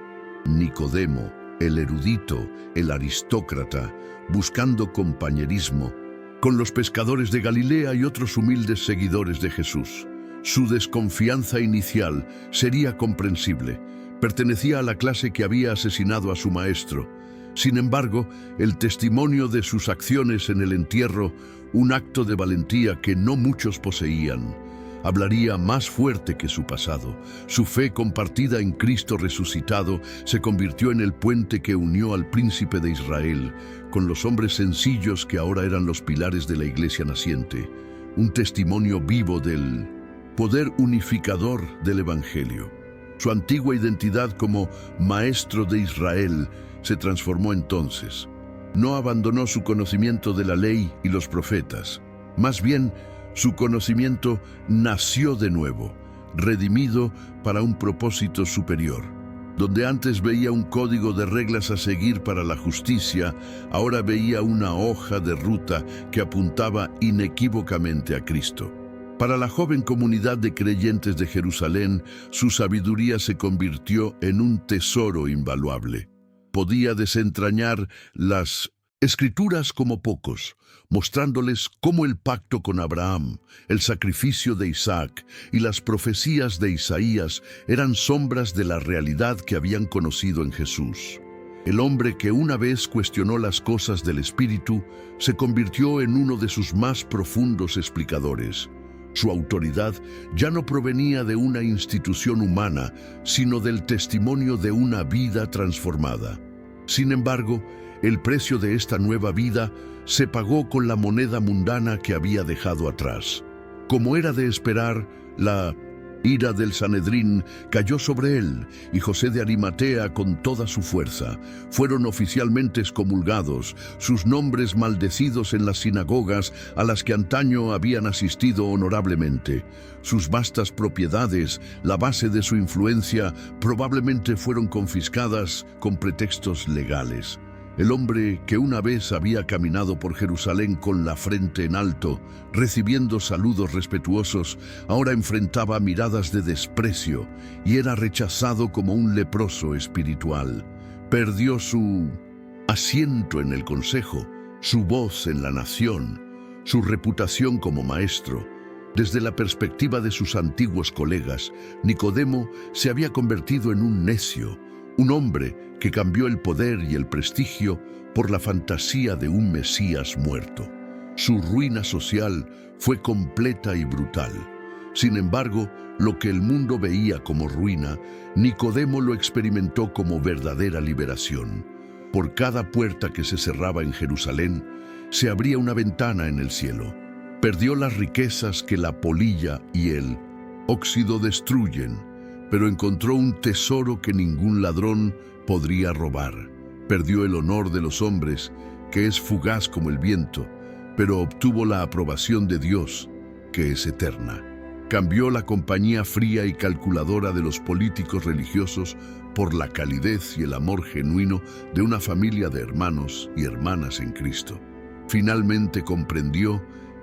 [SPEAKER 1] Nicodemo, el erudito, el aristócrata, buscando compañerismo con los pescadores de Galilea y otros humildes seguidores de Jesús. Su desconfianza inicial sería comprensible. Pertenecía a la clase que había asesinado a su maestro. Sin embargo, el testimonio de sus acciones en el entierro, un acto de valentía que no muchos poseían, hablaría más fuerte que su pasado. Su fe compartida en Cristo resucitado se convirtió en el puente que unió al príncipe de Israel con los hombres sencillos que ahora eran los pilares de la iglesia naciente. Un testimonio vivo del poder unificador del Evangelio. Su antigua identidad como maestro de Israel se transformó entonces. No abandonó su conocimiento de la ley y los profetas. Más bien, su conocimiento nació de nuevo, redimido para un propósito superior. Donde antes veía un código de reglas a seguir para la justicia, ahora veía una hoja de ruta que apuntaba inequívocamente a Cristo. Para la joven comunidad de creyentes de Jerusalén, su sabiduría se convirtió en un tesoro invaluable. Podía desentrañar las Escrituras como pocos, mostrándoles cómo el pacto con Abraham, el sacrificio de Isaac y las profecías de Isaías eran sombras de la realidad que habían conocido en Jesús. El hombre que una vez cuestionó las cosas del Espíritu se convirtió en uno de sus más profundos explicadores. Su autoridad ya no provenía de una institución humana, sino del testimonio de una vida transformada. Sin embargo, el precio de esta nueva vida se pagó con la moneda mundana que había dejado atrás. Como era de esperar, la ira del Sanedrín cayó sobre él y José de Arimatea con toda su fuerza. Fueron oficialmente excomulgados, sus nombres maldecidos en las sinagogas a las que antaño habían asistido honorablemente. Sus vastas propiedades, la base de su influencia, probablemente fueron confiscadas con pretextos legales. El hombre que una vez había caminado por Jerusalén con la frente en alto, recibiendo saludos respetuosos, ahora enfrentaba miradas de desprecio y era rechazado como un leproso espiritual. Perdió su asiento en el consejo, su voz en la nación, su reputación como maestro. Desde la perspectiva de sus antiguos colegas, Nicodemo se había convertido en un necio, un hombre que cambió el poder y el prestigio por la fantasía de un Mesías muerto. Su ruina social fue completa y brutal. Sin embargo, lo que el mundo veía como ruina, Nicodemo lo experimentó como verdadera liberación. Por cada puerta que se cerraba en Jerusalén, se abría una ventana en el cielo. Perdió las riquezas que la polilla y el óxido destruyen, pero encontró un tesoro que ningún ladrón podría robar. Perdió el honor de los hombres, que es fugaz como el viento, pero obtuvo la aprobación de Dios, que es eterna. Cambió la compañía fría y calculadora de los políticos religiosos por la calidez y el amor genuino de una familia de hermanos y hermanas en Cristo. Finalmente comprendió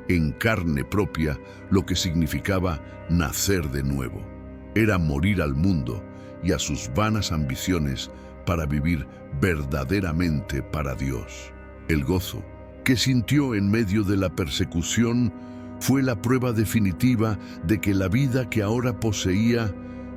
[SPEAKER 1] en carne propia lo que significaba nacer de nuevo. Era morir al mundo y a sus vanas ambiciones para vivir verdaderamente para Dios. El gozo que sintió en medio de la persecución fue la prueba definitiva de que la vida que ahora poseía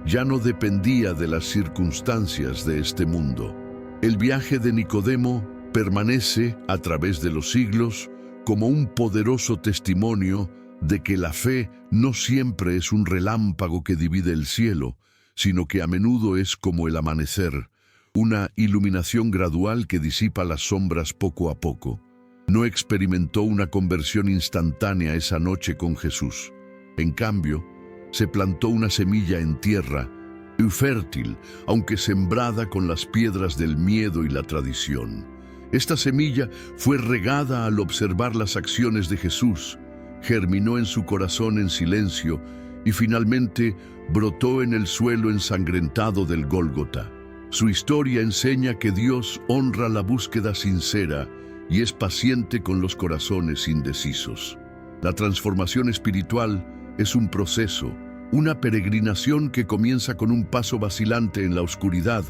[SPEAKER 1] ya no dependía de las circunstancias de este mundo. El viaje de Nicodemo permanece a través de los siglos como un poderoso testimonio de que la fe no siempre es un relámpago que divide el cielo, sino que a menudo es como el amanecer, una iluminación gradual que disipa las sombras poco a poco. No experimentó una conversión instantánea esa noche con Jesús. En cambio, se plantó una semilla en tierra, fértil, aunque sembrada con las piedras del miedo y la tradición. Esta semilla fue regada al observar las acciones de Jesús, germinó en su corazón en silencio y finalmente brotó en el suelo ensangrentado del Gólgota. Su historia enseña que Dios honra la búsqueda sincera y es paciente con los corazones indecisos. La transformación espiritual es un proceso, una peregrinación que comienza con un paso vacilante en la oscuridad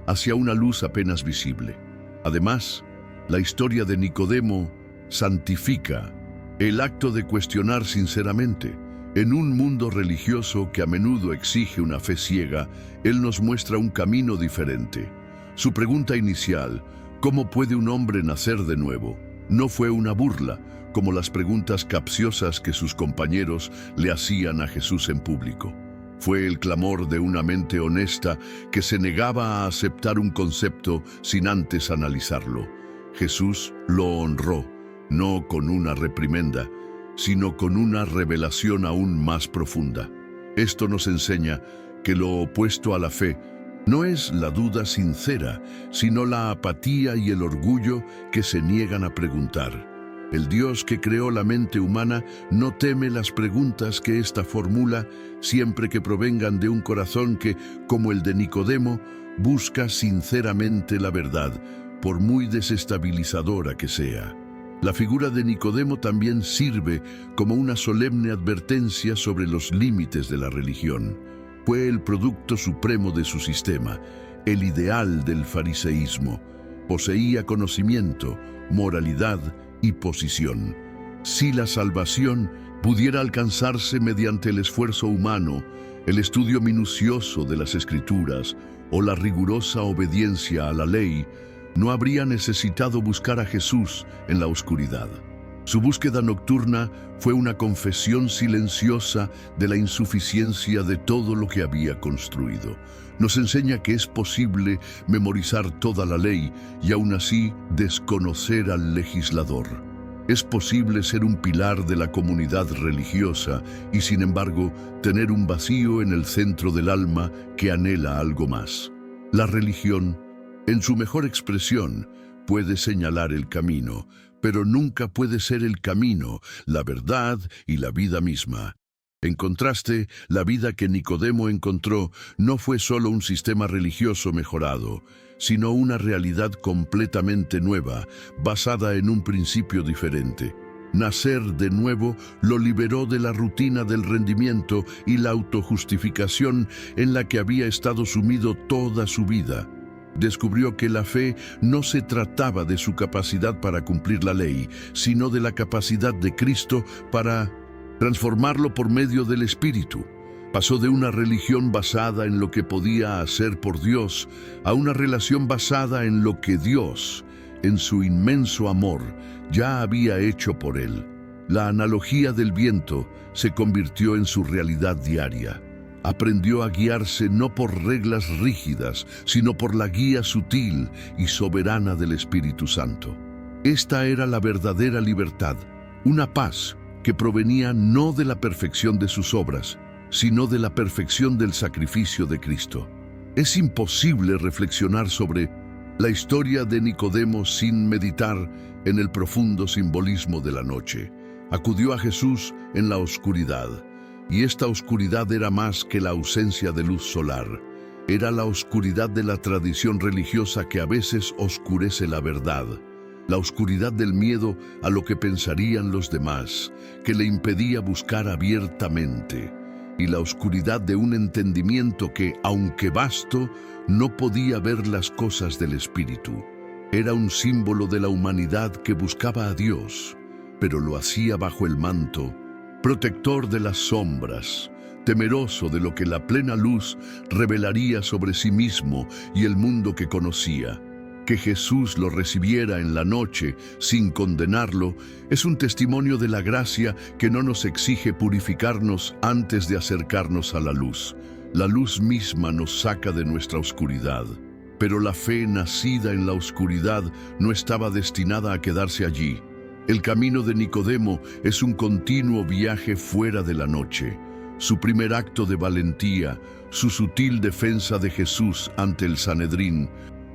[SPEAKER 1] hacia una luz apenas visible. Además, la historia de Nicodemo santifica el acto de cuestionar sinceramente. En un mundo religioso que a menudo exige una fe ciega, Él nos muestra un camino diferente. Su pregunta inicial, ¿cómo puede un hombre nacer de nuevo?, no fue una burla, como las preguntas capciosas que sus compañeros le hacían a Jesús en público. Fue el clamor de una mente honesta que se negaba a aceptar un concepto sin antes analizarlo. Jesús lo honró, no con una reprimenda, sino con una revelación aún más profunda. Esto nos enseña que lo opuesto a la fe no es la duda sincera, sino la apatía y el orgullo que se niegan a preguntar. El Dios que creó la mente humana no teme las preguntas que ésta formula siempre que provengan de un corazón que, como el de Nicodemo, busca sinceramente la verdad, por muy desestabilizadora que sea. La figura de Nicodemo también sirve como una solemne advertencia sobre los límites de la religión. Fue el producto supremo de su sistema, el ideal del fariseísmo. Poseía conocimiento, moralidad y posición. Si la salvación pudiera alcanzarse mediante el esfuerzo humano, el estudio minucioso de las Escrituras o la rigurosa obediencia a la ley, no habría necesitado buscar a Jesús en la oscuridad. Su búsqueda nocturna fue una confesión silenciosa de la insuficiencia de todo lo que había construido. Nos enseña que es posible memorizar toda la ley y aún así desconocer al legislador. Es posible ser un pilar de la comunidad religiosa y, sin embargo, tener un vacío en el centro del alma que anhela algo más. La religión, en su mejor expresión, puede señalar el camino, pero nunca puede ser el camino, la verdad y la vida misma. En contraste, la vida que Nicodemo encontró no fue solo un sistema religioso mejorado, sino una realidad completamente nueva, basada en un principio diferente. Nacer de nuevo lo liberó de la rutina del rendimiento y la autojustificación en la que había estado sumido toda su vida. Descubrió que la fe no se trataba de su capacidad para cumplir la ley, sino de la capacidad de Cristo para transformarlo por medio del Espíritu. Pasó de una religión basada en lo que podía hacer por Dios a una relación basada en lo que Dios, en su inmenso amor, ya había hecho por él. La analogía del viento se convirtió en su realidad diaria. Aprendió a guiarse no por reglas rígidas, sino por la guía sutil y soberana del Espíritu Santo. Esta era la verdadera libertad, una paz que provenía no de la perfección de sus obras, sino de la perfección del sacrificio de Cristo. Es imposible reflexionar sobre la historia de Nicodemo sin meditar en el profundo simbolismo de la noche. Acudió a Jesús en la oscuridad, y esta oscuridad era más que la ausencia de luz solar. Era la oscuridad de la tradición religiosa que a veces oscurece la verdad. La oscuridad del miedo a lo que pensarían los demás, que le impedía buscar abiertamente. Y la oscuridad de un entendimiento que, aunque vasto, no podía ver las cosas del Espíritu. Era un símbolo de la humanidad que buscaba a Dios, pero lo hacía bajo el manto, protector de las sombras, temeroso de lo que la plena luz revelaría sobre sí mismo y el mundo que conocía. Que Jesús lo recibiera en la noche sin condenarlo es un testimonio de la gracia que no nos exige purificarnos antes de acercarnos a la luz. La luz misma nos saca de nuestra oscuridad, pero la fe nacida en la oscuridad no estaba destinada a quedarse allí. El camino de Nicodemo es un continuo viaje fuera de la noche. Su primer acto de valentía, su sutil defensa de Jesús ante el Sanedrín,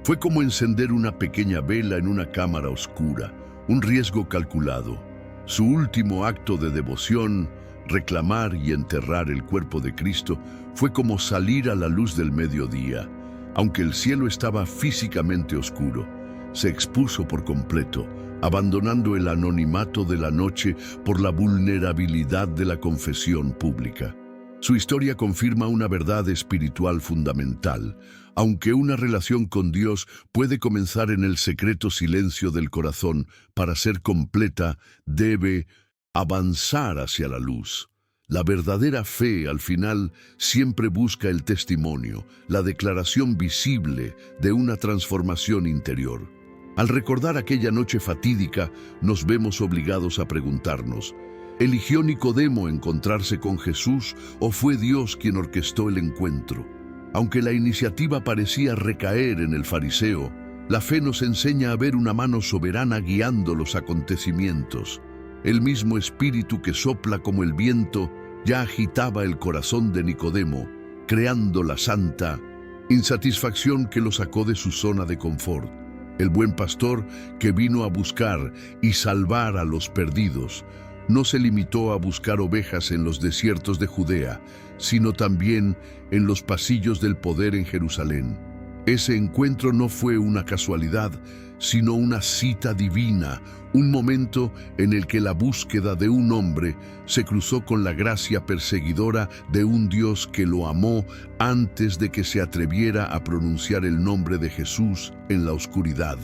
[SPEAKER 1] fue como encender una pequeña vela en una cámara oscura, un riesgo calculado. Su último acto de devoción, reclamar y enterrar el cuerpo de Cristo, fue como salir a la luz del mediodía. Aunque el cielo estaba físicamente oscuro, se expuso por completo, abandonando el anonimato de la noche por la vulnerabilidad de la confesión pública. Su historia confirma una verdad espiritual fundamental. Aunque una relación con Dios puede comenzar en el secreto silencio del corazón, para ser completa debe avanzar hacia la luz. La verdadera fe, al final, siempre busca el testimonio, la declaración visible de una transformación interior. Al recordar aquella noche fatídica, nos vemos obligados a preguntarnos: ¿eligió Nicodemo encontrarse con Jesús o fue Dios quien orquestó el encuentro? Aunque la iniciativa parecía recaer en el fariseo, la fe nos enseña a ver una mano soberana guiando los acontecimientos. El mismo espíritu que sopla como el viento ya agitaba el corazón de Nicodemo, creando la santa insatisfacción que lo sacó de su zona de confort. El buen pastor que vino a buscar y salvar a los perdidos no se limitó a buscar ovejas en los desiertos de Judea, sino también en los pasillos del poder en Jerusalén. Ese encuentro no fue una casualidad, sino una cita divina, un momento en el que la búsqueda de un hombre se cruzó con la gracia perseguidora de un Dios que lo amó antes de que se atreviera a pronunciar el nombre de Jesús en la oscuridad.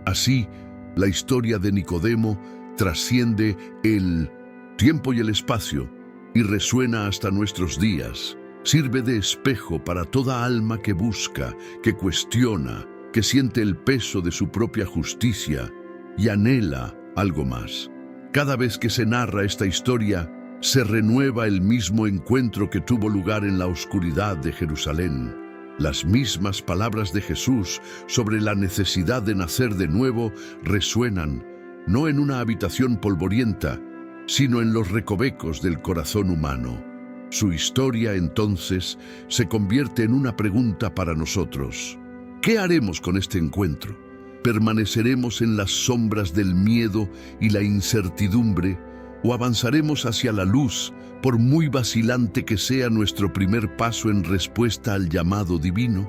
[SPEAKER 1] Así, la historia de Nicodemo trasciende el tiempo y el espacio y resuena hasta nuestros días. Sirve de espejo para toda alma que busca, que cuestiona, que siente el peso de su propia justicia y anhela algo más. Cada vez que se narra esta historia, se renueva el mismo encuentro que tuvo lugar en la oscuridad de Jerusalén. Las mismas palabras de Jesús sobre la necesidad de nacer de nuevo resuenan, no en una habitación polvorienta, sino en los recovecos del corazón humano. Su historia, entonces, se convierte en una pregunta para nosotros. ¿Qué haremos con este encuentro? ¿Permaneceremos en las sombras del miedo y la incertidumbre o avanzaremos hacia la luz, por muy vacilante que sea nuestro primer paso en respuesta al llamado divino?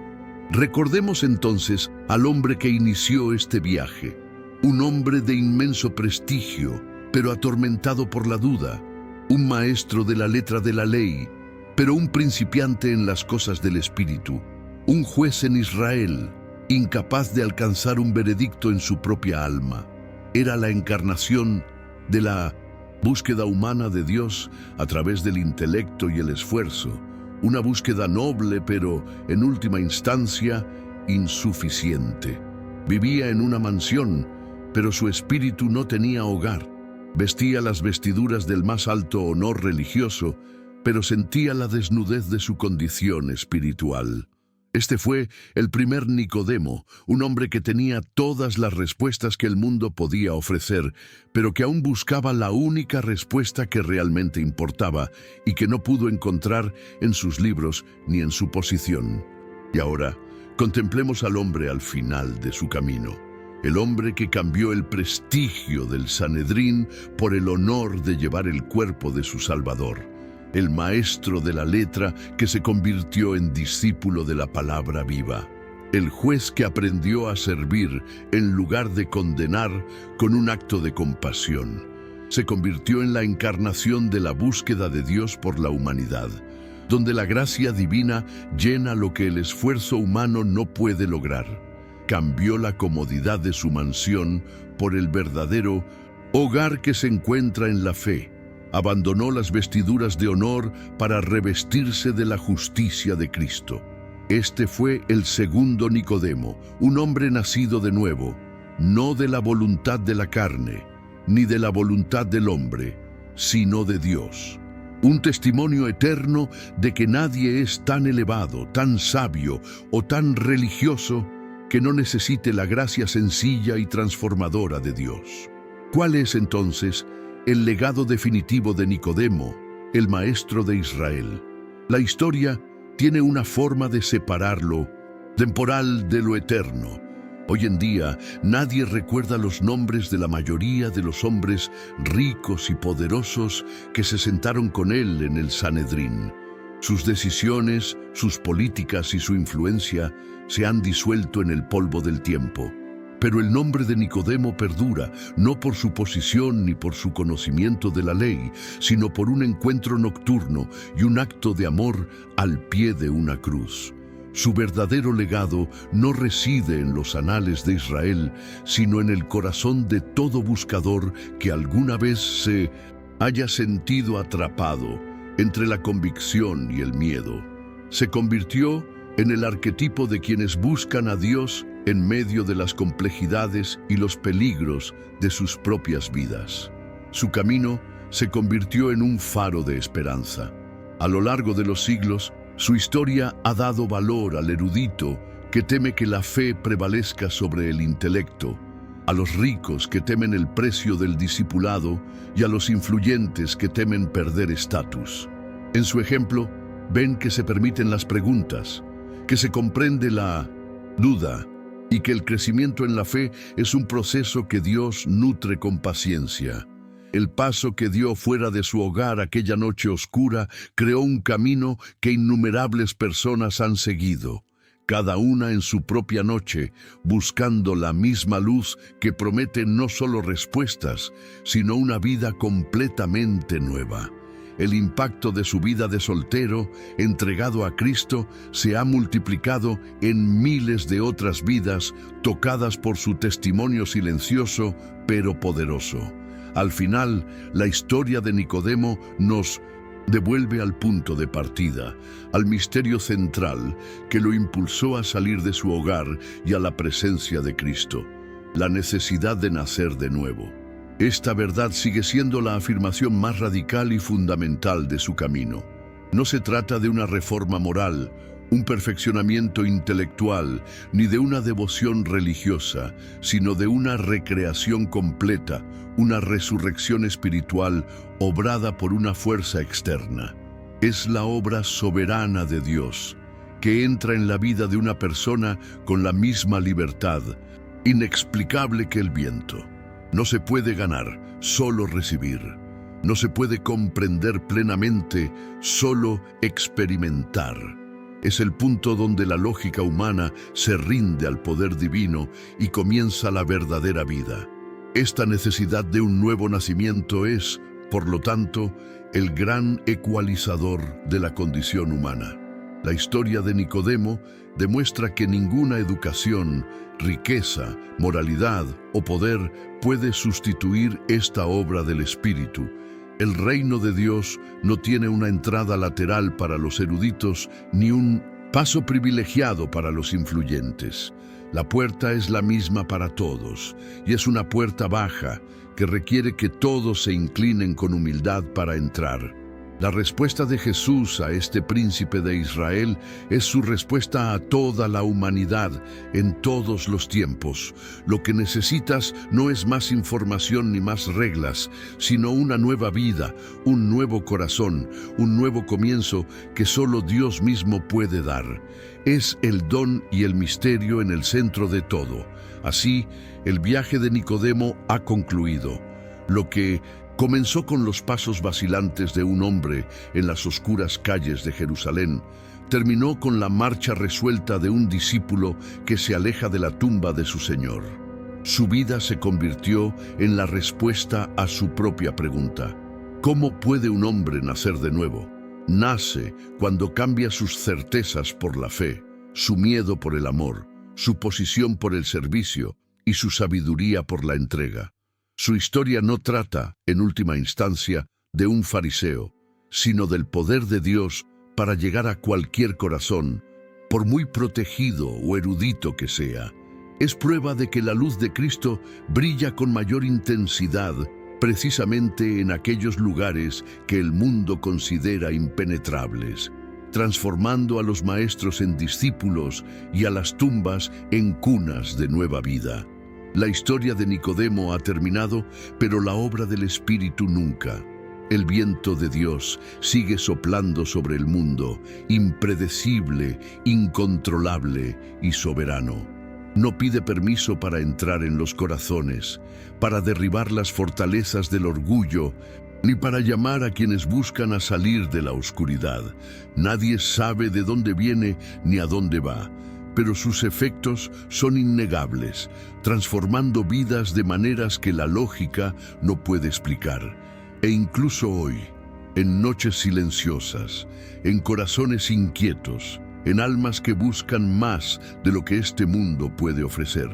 [SPEAKER 1] Recordemos entonces al hombre que inició este viaje, un hombre de inmenso prestigio, pero atormentado por la duda, un maestro de la letra de la ley, pero un principiante en las cosas del Espíritu, un juez en Israel, incapaz de alcanzar un veredicto en su propia alma. Era la encarnación de la búsqueda humana de Dios a través del intelecto y el esfuerzo, una búsqueda noble pero, en última instancia, insuficiente. Vivía en una mansión, pero su espíritu no tenía hogar. Vestía las vestiduras del más alto honor religioso, pero sentía la desnudez de su condición espiritual. Este fue el primer Nicodemo, un hombre que tenía todas las respuestas que el mundo podía ofrecer, pero que aún buscaba la única respuesta que realmente importaba y que no pudo encontrar en sus libros ni en su posición. Y ahora, contemplemos al hombre al final de su camino. El hombre que cambió el prestigio del Sanedrín por el honor de llevar el cuerpo de su Salvador. El maestro de la letra que se convirtió en discípulo de la palabra viva. El juez que aprendió a servir en lugar de condenar con un acto de compasión. Se convirtió en la encarnación de la búsqueda de Dios por la humanidad, donde la gracia divina llena lo que el esfuerzo humano no puede lograr. Cambió la comodidad de su mansión por el verdadero hogar que se encuentra en la fe. Abandonó las vestiduras de honor para revestirse de la justicia de Cristo. Este fue el segundo Nicodemo, un hombre nacido de nuevo, no de la voluntad de la carne, ni de la voluntad del hombre, sino de Dios. Un testimonio eterno de que nadie es tan elevado, tan sabio o tan religioso que no necesite la gracia sencilla y transformadora de Dios. ¿Cuál es entonces el legado definitivo de Nicodemo, el maestro de Israel? La historia tiene una forma de separarlo temporal de lo eterno. Hoy en día, nadie recuerda los nombres de la mayoría de los hombres ricos y poderosos que se sentaron con él en el Sanedrín. Sus decisiones, sus políticas y su influencia se han disuelto en el polvo del tiempo. Pero el nombre de Nicodemo perdura, no por su posición ni por su conocimiento de la ley, sino por un encuentro nocturno y un acto de amor al pie de una cruz. Su verdadero legado no reside en los anales de Israel, sino en el corazón de todo buscador que alguna vez se haya sentido atrapado entre la convicción y el miedo. Se convirtió en el arquetipo de quienes buscan a Dios en medio de las complejidades y los peligros de sus propias vidas. Su camino se convirtió en un faro de esperanza. A lo largo de los siglos, su historia ha dado valor al erudito que teme que la fe prevalezca sobre el intelecto, a los ricos que temen el precio del discipulado y a los influyentes que temen perder estatus. En su ejemplo, ven que se permiten las preguntas, que se comprende la duda y que el crecimiento en la fe es un proceso que Dios nutre con paciencia. El paso que dio fuera de su hogar aquella noche oscura creó un camino que innumerables personas han seguido, cada una en su propia noche, buscando la misma luz que promete no solo respuestas, sino una vida completamente nueva. El impacto de su vida de soltero, entregado a Cristo, se ha multiplicado en miles de otras vidas tocadas por su testimonio silencioso, pero poderoso. Al final, la historia de Nicodemo nos devuelve al punto de partida, al misterio central que lo impulsó a salir de su hogar y a la presencia de Cristo, la necesidad de nacer de nuevo. Esta verdad sigue siendo la afirmación más radical y fundamental de su camino. No se trata de una reforma moral, un perfeccionamiento intelectual, ni de una devoción religiosa, sino de una recreación completa, una resurrección espiritual obrada por una fuerza externa. Es la obra soberana de Dios, que entra en la vida de una persona con la misma libertad, inexplicable que el viento. No se puede ganar, solo recibir. No se puede comprender plenamente, solo experimentar. Es el punto donde la lógica humana se rinde al poder divino y comienza la verdadera vida. Esta necesidad de un nuevo nacimiento es, por lo tanto, el gran ecualizador de la condición humana. La historia de Nicodemo demuestra que ninguna educación, riqueza, moralidad o poder puede sustituir esta obra del Espíritu. El reino de Dios no tiene una entrada lateral para los eruditos ni un paso privilegiado para los influyentes. La puerta es la misma para todos, y es una puerta baja que requiere que todos se inclinen con humildad para entrar. La respuesta de Jesús a este príncipe de Israel es su respuesta a toda la humanidad en todos los tiempos. Lo que necesitas no es más información ni más reglas, sino una nueva vida, un nuevo corazón, un nuevo comienzo que solo Dios mismo puede dar. Es el don y el misterio en el centro de todo. Así, el viaje de Nicodemo ha concluido. Lo que comenzó con los pasos vacilantes de un hombre en las oscuras calles de Jerusalén, terminó con la marcha resuelta de un discípulo que se aleja de la tumba de su Señor. Su vida se convirtió en la respuesta a su propia pregunta: ¿cómo puede un hombre nacer de nuevo? Nace cuando cambia sus certezas por la fe, su miedo por el amor, su posición por el servicio y su sabiduría por la entrega. Su historia no trata, en última instancia, de un fariseo, sino del poder de Dios para llegar a cualquier corazón, por muy protegido o erudito que sea. Es prueba de que la luz de Cristo brilla con mayor intensidad precisamente en aquellos lugares que el mundo considera impenetrables, transformando a los maestros en discípulos y a las tumbas en cunas de nueva vida. La historia de Nicodemo ha terminado, pero la obra del Espíritu nunca. El viento de Dios sigue soplando sobre el mundo, impredecible, incontrolable y soberano. No pide permiso para entrar en los corazones, para derribar las fortalezas del orgullo, ni para llamar a quienes buscan a salir de la oscuridad. Nadie sabe de dónde viene ni a dónde va, pero sus efectos son innegables, transformando vidas de maneras que la lógica no puede explicar. E incluso hoy, en noches silenciosas, en corazones inquietos, en almas que buscan más de lo que este mundo puede ofrecer,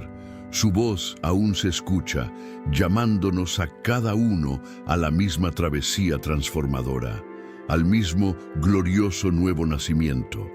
[SPEAKER 1] su voz aún se escucha, llamándonos a cada uno a la misma travesía transformadora, al mismo glorioso nuevo nacimiento.